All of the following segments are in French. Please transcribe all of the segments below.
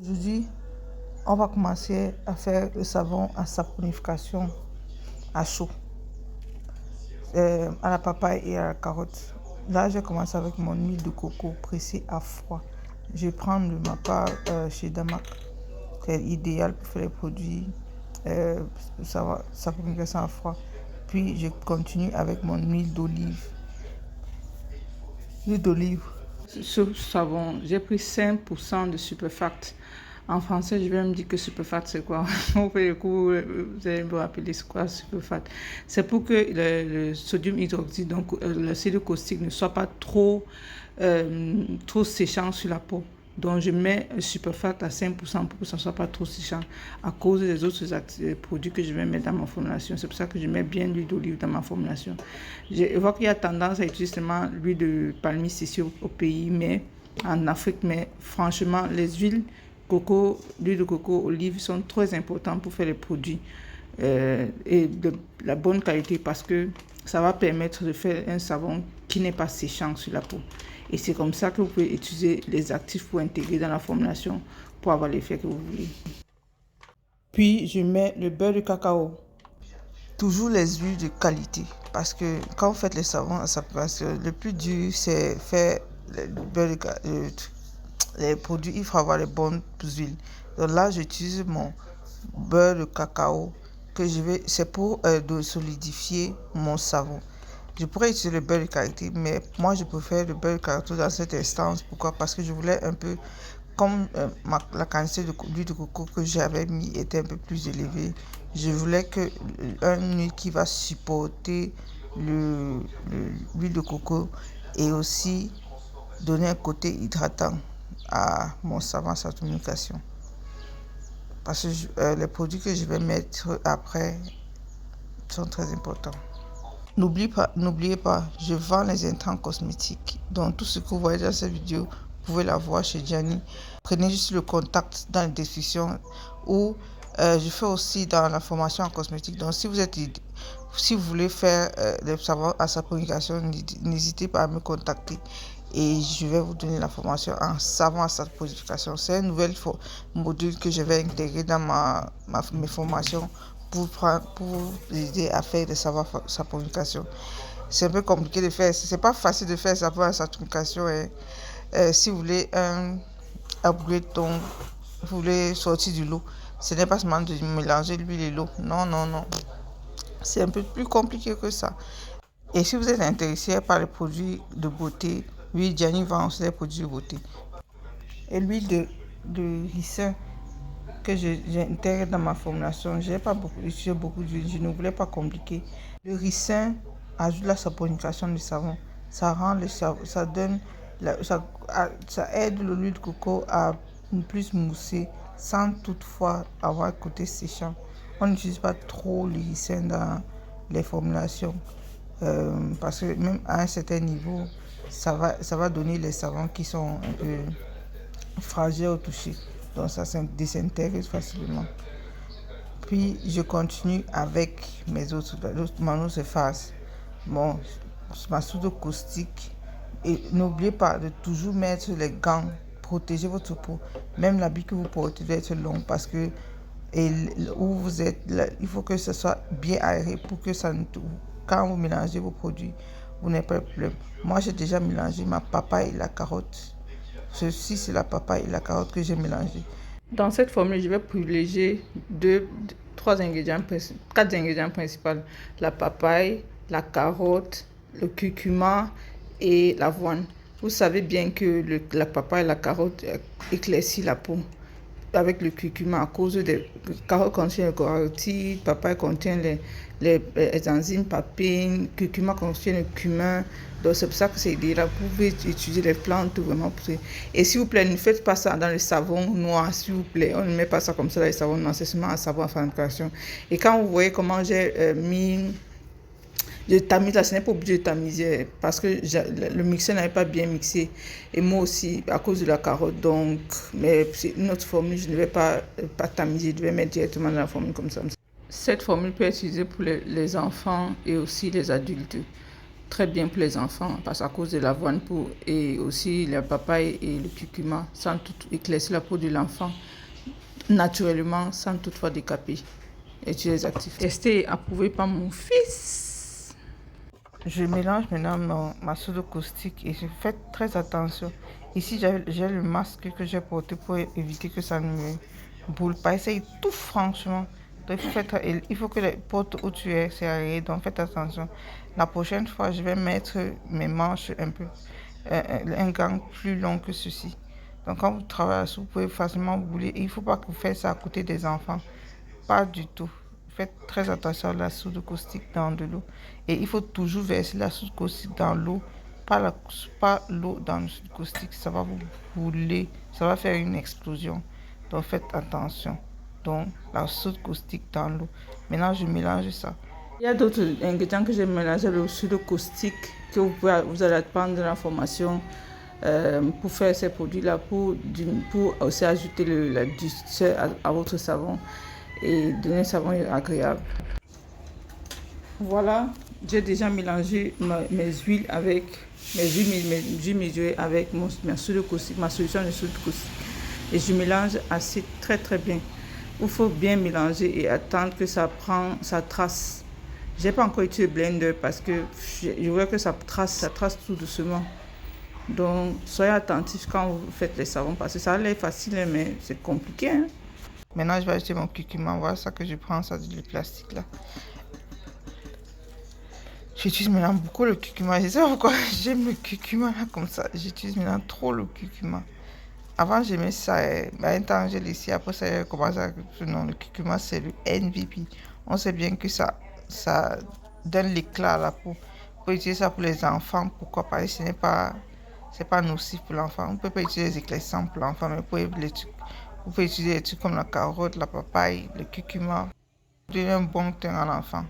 Aujourd'hui, on va commencer à faire le savon à saponification à chaud, à la papaye et à la carotte. Là, je commence avec mon huile de coco pressée à froid. Je prends de ma part chez Damac. C'est idéal pour faire les produits saponification à froid. Puis, je continue avec mon huile d'olive. L'huile d'olive. Ce savon, j'ai pris 5% de superfact. En français, je vais me dire que superfat, c'est quoi? Au coup, vous allez me rappeler c'est quoi superfat. C'est pour que le sodium hydroxyde, donc le l'acide caustique, ne soit pas trop séchant sur la peau. Donc, je mets superfat à 5% pour que ça ne soit pas trop séchant à cause des autres produits que je vais mettre dans ma formulation. C'est pour ça que je mets bien l'huile d'olive dans ma formulation. Je vois qu'il y a tendance à utiliser seulement l'huile de palmiste ici au pays, mais en Afrique. Mais franchement, les huiles coco, l'huile de coco, olive sont très importants pour faire les produits et de la bonne qualité parce que ça va permettre de faire un savon qui n'est pas séchant sur la peau. Et c'est comme ça que vous pouvez utiliser les actifs pour intégrer dans la formulation pour avoir l'effet que vous voulez. Puis je mets le beurre de cacao. Toujours les huiles de qualité parce que quand vous faites les savons à sa place, le plus dur c'est faire le beurre de cacao. Les produits, il faut avoir les bonnes huiles. Donc là, j'utilise mon beurre de cacao c'est pour solidifier mon savon. Je pourrais utiliser le beurre de qualité, mais moi, je préfère le beurre de cacao dans cette instance. Pourquoi? Parce que je voulais un peu, comme la quantité d'huile de coco que j'avais mis était un peu plus élevée, je voulais que un huile qui va supporter l'huile de coco et aussi donner un côté hydratant à mon savon à saponification. Parce que les produits que je vais mettre après sont très importants. N'oubliez pas, je vends les intrants cosmétiques. Donc tout ce que vous voyez dans cette vidéo, vous pouvez la voir chez Gianni. Prenez juste le contact dans la description ou je fais aussi dans la formation en cosmétique. Donc si vous voulez faire les savons à saponification, n'hésitez pas à me contacter et je vais vous donner la formation en savon à saponification. C'est un nouvel module que je vais intégrer dans mes formations pour vous aider à faire des savons à saponification. C'est un peu compliqué de faire, c'est pas facile de faire savon à saponification. Si vous voulez un upgrade, donc vous voulez sortir du lot, ce n'est pas seulement de mélanger l'huile et l'eau. Non, non, non. C'est un peu plus compliqué que ça. Et si vous êtes intéressé par les produits de beauté, oui, Gianni vend aussi des produits de beauté. Et l'huile de ricin que j'intègre dans ma formulation, je n'ai pas utilisé beaucoup d'huile, je ne voulais pas compliquer. Le ricin ajoute la saponification du savon. Ça rend le savon, ça aide l'huile de coco à plus mousser sans toutefois avoir un côté séchant. On n'utilise pas trop le ricin dans les formulations parce que même à un certain niveau, ça va donner les savons qui sont un peu fragiles au toucher. Donc ça se désintègre facilement. Puis je continue avec mon autre phase. Ma soude caustique. Et n'oubliez pas de toujours mettre les gants, protéger votre peau. Même l'habit que vous portez doit être long parce que où vous êtes, il faut que ce soit bien aéré pour que quand vous mélangez vos produits, vous n'avez pas de problème. Moi, j'ai déjà mélangé ma papaye et la carotte. Ceci, c'est la papaye et la carotte que j'ai mélangé. Dans cette formule, je vais privilégier 4 ingrédients principaux. La papaye, la carotte, le curcuma et l'avoine. Vous savez bien que la papaye et la carotte éclaircissent la peau avec le curcuma à cause des carottes contient le carotide, papaye contient les enzymes papines, curcuma contient le cumin. Donc c'est pour ça que c'est idéal. Vous pouvez utiliser les plantes vraiment pour. Et s'il vous plaît, ne faites pas ça dans le savon noir, s'il vous plaît. On ne met pas ça comme ça dans les savons noirs, c'est seulement un savon à fabrication. Et quand vous voyez comment j'ai mis je tamise là, ce n'est pas obligé de tamiser parce que le mixeur n'avait pas bien mixé et moi aussi à cause de la carotte. Donc, mais c'est une autre formule, je ne vais pas tamiser, je vais mettre directement dans la formule comme ça. Cette formule peut être utilisée pour les enfants et aussi les adultes. très bien pour les enfants parce qu'à cause de l'avoine et aussi la papaye et le curcuma, sans tout éclaircir la peau de l'enfant naturellement, sans toutefois décaper. Et tu les actives. Testé et approuvé par mon fils. Je mélange maintenant ma soude caustique et je fais très attention. Ici, j'ai le masque que j'ai porté pour éviter que ça ne me boule pas. Essaye tout franchement. Donc, il faut que les portes où tu es serrées. Donc, faites attention. La prochaine fois, je vais mettre mes manches un gant plus long que ceci. Donc, quand vous travaillez, vous pouvez facilement bouler. Il ne faut pas que vous fassiez ça à côté des enfants. Pas du tout. Faites très attention à la soude caustique dans de l'eau. Et il faut toujours verser la soude caustique dans l'eau. Pas l'eau dans le soude caustique. Ça va vous brûler. Ça va faire une explosion. Donc faites attention. Donc la soude caustique dans l'eau. Maintenant je mélange ça. Il y a d'autres ingrédients que j'ai mélangé le soude caustique que vous allez prendre de l'information pour faire ces produits-là, pour aussi ajouter la douceur à votre savon et donner un savon agréable. Voilà, j'ai déjà mélangé mes huiles avec mes huiles mesurées avec ma soude caustique, ma solution de soude caustique. Et je mélange assez très bien. Il faut bien mélanger et attendre que ça trace. J'ai pas encore utilisé le blender parce que je vois que ça trace tout doucement. Donc soyez attentifs quand vous faites les savons parce que ça a l'air facile mais c'est compliqué. Hein? Maintenant je vais ajouter mon curcuma. Voilà ça que je prends, ça du plastique là. J'utilise maintenant beaucoup le curcuma. Je sais pas pourquoi j'aime le curcuma là comme ça. J'utilise maintenant trop le curcuma. Avant j'aimais ça, un temps j'ai laissé, après ça a commencé à non, le curcuma c'est le MVP. On sait bien que ça donne l'éclat à la peau. On peut utiliser ça pour les enfants, pourquoi pas, c'est pas nocif pour l'enfant. On peut pas utiliser les éclaircissants pour l'enfant, mais vous pouvez utiliser des trucs comme la carotte, la papaye, le curcuma. Donner un bon teint à l'enfant.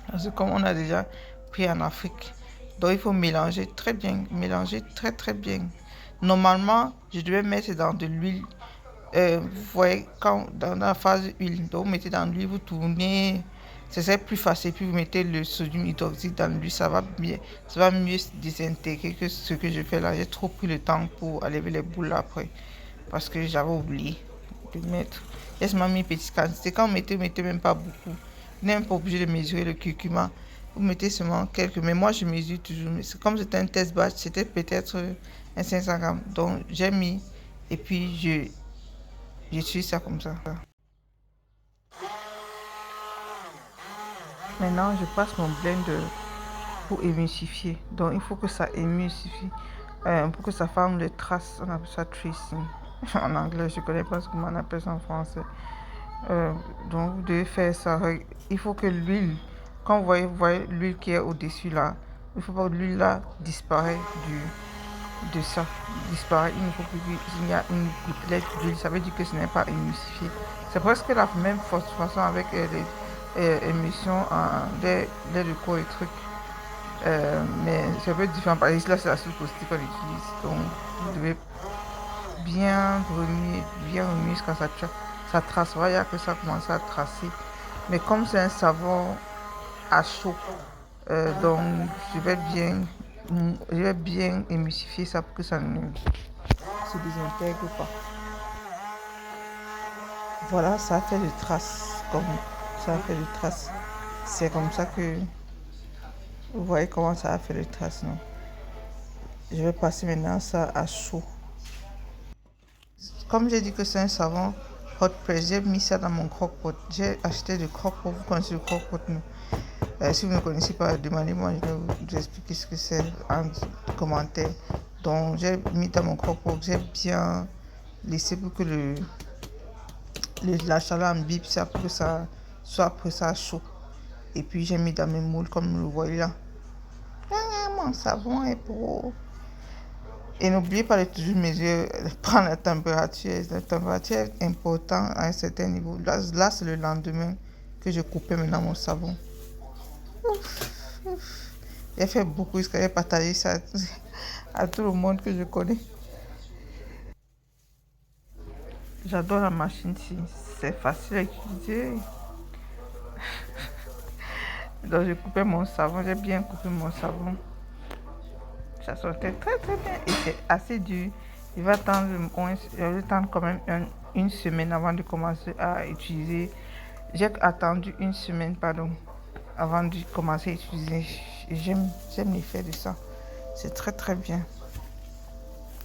Parce que comme on a déjà pris en Afrique, donc il faut mélanger très bien, très bien. Normalement, je devais mettre dans de l'huile. Vous voyez, dans la phase huile, donc vous mettez dans l'huile, vous tournez, c'est plus facile. Puis vous mettez le sodium hydroxyde dans l'huile, ça va mieux se désintégrer que ce que je fais là. J'ai trop pris le temps pour enlever les boules après, parce que j'avais oublié de mettre. J'ai seulement mis une petite quantité. Quand vous mettez même pas beaucoup. Vous n'êtes même pas obligé de mesurer le curcuma. Vous mettez seulement quelques, mais moi je mesure toujours. Comme c'était un test batch, c'était peut-être un 500 grammes. Donc j'ai mis et puis j'utilise ça comme ça. Maintenant je passe mon blender pour émulsifier. Donc il faut que ça émulsifie pour que ça forme les traces. On appelle ça tracing en anglais. Je ne connais pas comment on appelle ça en français. Donc vous devez faire ça. Il faut que l'huile, quand vous voyez l'huile qui est au-dessus là, il faut pas que l'huile là disparaisse de ça. Disparaît. Il faut qu'il y a une gouttelette d'huile. Ça veut dire que ce n'est pas émulsifié. C'est presque la même façon avec les émissions lait de corps et trucs. Mais c'est un peu différent. Par exemple, là c'est la soude caustique qu'on utilise. Donc vous devez bien remuer jusqu'à ça trace. Voilà que ça commence à tracer. Mais comme c'est un savon à chaud, donc je vais bien émulsifier ça pour que ça ne se désintègre pas. Voilà, ça a fait des traces. C'est comme ça que vous voyez comment ça a fait des traces, non? Je vais passer maintenant ça à chaud. Comme j'ai dit que c'est un savon hot press, j'ai mis ça dans mon crock-pot. J'ai acheté du crock-pot. Vous connaissez le crock-pot, non? Si vous ne connaissez pas, demandez-moi, je vais vous expliquer ce que c'est en commentaire. Donc j'ai mis dans mon crock-pot, j'ai bien laissé pour que la chaleur imbibe ça, pour que ça soit après ça chaud. Et puis j'ai mis dans mes moules comme vous le voyez là. Mon savon est pro. Et n'oubliez pas de toujours mesurer, prendre la température. La température est importante à un certain niveau. Là c'est le lendemain que je coupais maintenant mon savon. J'ai fait beaucoup jusqu'à j'ai partagé ça à tout le monde que je connais. J'adore la machine, c'est facile à utiliser. Donc j'ai coupé mon savon, j'ai bien coupé mon savon. Ça sortait très très bien et c'est assez dur. Il va attendre quand même une semaine avant de commencer à utiliser. J'ai attendu une semaine, pardon, avant de commencer à utiliser. J'aime l'effet de ça. C'est très très bien.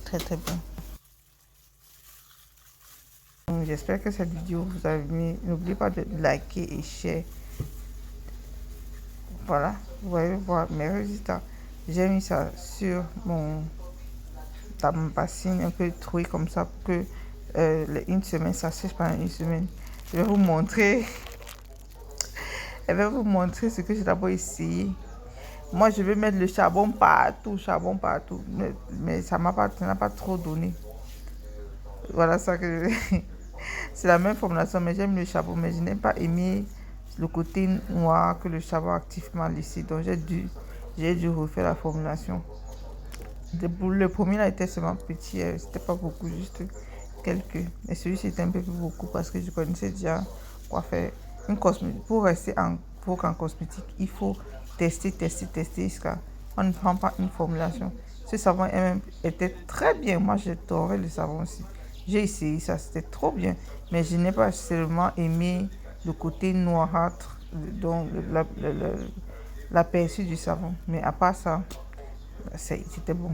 Très très bien. J'espère que cette vidéo vous a aimé. N'oubliez pas de liker et share. Voilà, vous allez voir mes résultats. J'ai mis ça sur dans ma bassine un peu trouée comme ça pour que une semaine, ça sèche pendant une semaine. Je vais vous montrer. Je vais vous montrer ce que j'ai d'abord essayé. Moi, je vais mettre le charbon partout, mais ça n'a pas trop donné. Voilà ça que c'est la même formulation, mais j'aime le charbon, mais je n'ai pas aimé le côté noir que le charbon activement laissé. Donc j'ai dû refaire la formulation. Le premier là était seulement petit, c'était pas beaucoup, juste quelques. Et celui-ci était un peu plus beaucoup parce que je connaissais déjà quoi faire. Pour rester en cosmétique, il faut tester jusqu'à on ne prend pas une formulation. Ce savon était très bien. Moi, j'adorais le savon aussi. J'ai essayé ça, c'était trop bien. Mais je n'ai pas seulement aimé le côté noirâtre, donc l'aperçu du savon. Mais à part ça, c'était bon.